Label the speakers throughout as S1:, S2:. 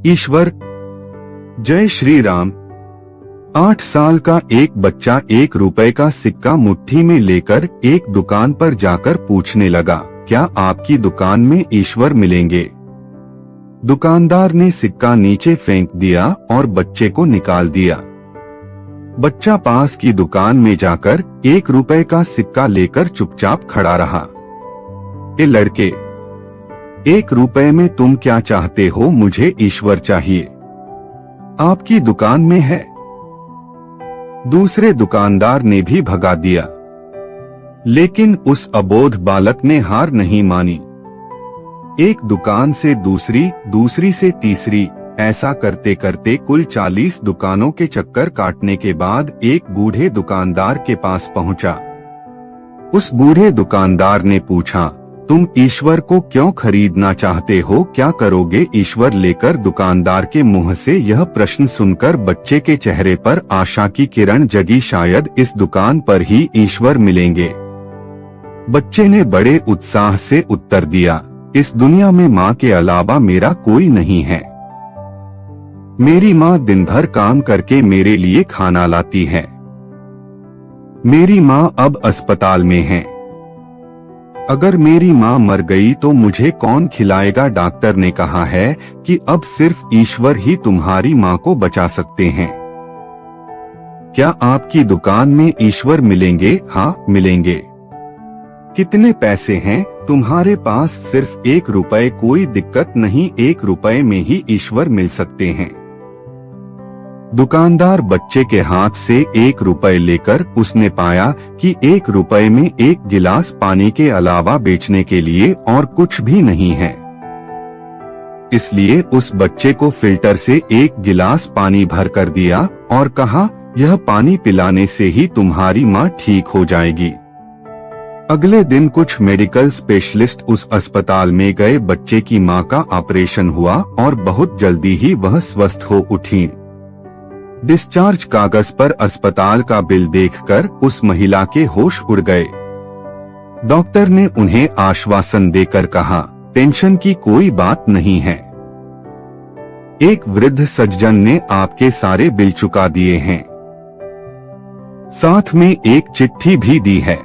S1: ईश्वर। जय श्री राम। 8 साल का एक बच्चा 1 रुपए का सिक्का मुट्ठी में लेकर एक दुकान पर जाकर पूछने लगा, क्या आपकी दुकान में ईश्वर मिलेंगे? दुकानदार ने सिक्का नीचे फेंक दिया और बच्चे को निकाल दिया। बच्चा पास की दुकान में जाकर 1 रुपए का सिक्का लेकर चुपचाप खड़ा रहा। ए लड़के, 1 रुपए में तुम क्या चाहते हो? मुझे ईश्वर चाहिए। आपकी दुकान में है। दूसरे दुकानदार ने भी भगा दिया, लेकिन उस अबोध बालक ने हार नहीं मानी। एक दुकान से दूसरी, दूसरी से तीसरी, ऐसा करते करते कुल 40 दुकानों के चक्कर काटने के बाद एक बूढ़े दुकानदार के पास पहुंचा। उस बूढ़े दुकानदार ने पूछा, तुम ईश्वर को क्यों खरीदना चाहते हो? क्या करोगे ईश्वर लेकर? दुकानदार के मुंह से यह प्रश्न सुनकर बच्चे के चेहरे पर आशा की किरण जगी। शायद इस दुकान पर ही ईश्वर मिलेंगे। बच्चे ने बड़े उत्साह से उत्तर दिया, इस दुनिया में माँ के अलावा मेरा कोई नहीं है। मेरी माँ दिन भर काम करके मेरे लिए खाना लाती है। मेरी माँ अब अस्पताल में है। अगर मेरी माँ मर गई तो मुझे कौन खिलाएगा? डॉक्टर ने कहा है कि अब सिर्फ ईश्वर ही तुम्हारी माँ को बचा सकते हैं। क्या आपकी दुकान में ईश्वर मिलेंगे? हाँ, मिलेंगे। कितने पैसे हैं तुम्हारे पास? सिर्फ 1 रुपए। कोई दिक्कत नहीं, 1 रुपए में ही ईश्वर मिल सकते हैं। दुकानदार बच्चे के हाथ से 1 रुपए लेकर उसने पाया कि 1 रुपए में 1 गिलास पानी के अलावा बेचने के लिए और कुछ भी नहीं है। इसलिए उस बच्चे को फिल्टर से 1 गिलास पानी भर कर दिया और कहा, यह पानी पिलाने से ही तुम्हारी माँ ठीक हो जाएगी। अगले दिन कुछ मेडिकल स्पेशलिस्ट उस अस्पताल में गए। बच्चे की माँ का ऑपरेशन हुआ और बहुत जल्दी ही वह स्वस्थ हो उठी। डिस्चार्ज कागज पर अस्पताल का बिल देखकर उस महिला के होश उड़ गए। डॉक्टर ने उन्हें आश्वासन देकर कहा, टेंशन की कोई बात नहीं है। एक वृद्ध सज्जन ने आपके सारे बिल चुका दिए हैं। साथ में एक चिट्ठी भी दी है।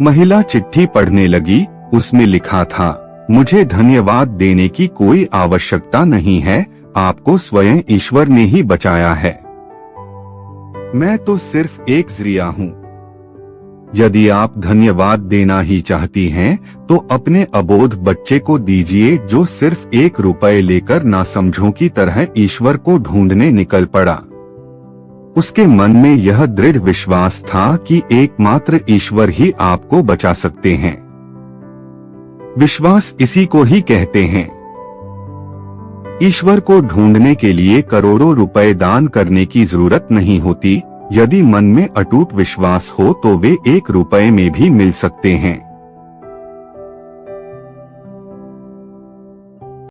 S1: महिला चिट्ठी पढ़ने लगी। उसमें लिखा था, मुझे धन्यवाद देने की कोई आवश्यकता नहीं है, आपको स्वयं ईश्वर ने ही बचाया है। मैं तो सिर्फ एक जरिया हूँ। यदि आप धन्यवाद देना ही चाहती हैं, तो अपने अबोध बच्चे को दीजिए जो सिर्फ 1 रुपए लेकर नासमझों की तरह ईश्वर को ढूंढने निकल पड़ा। उसके मन में यह दृढ़ विश्वास था कि एकमात्र ईश्वर ही आपको बचा सकते हैं। विश्वास इसी को ही कहते हैं। ईश्वर को ढूंढने के लिए करोड़ों रुपए दान करने की जरूरत नहीं होती। यदि मन में अटूट विश्वास हो तो वे 1 रुपए में भी मिल सकते हैं।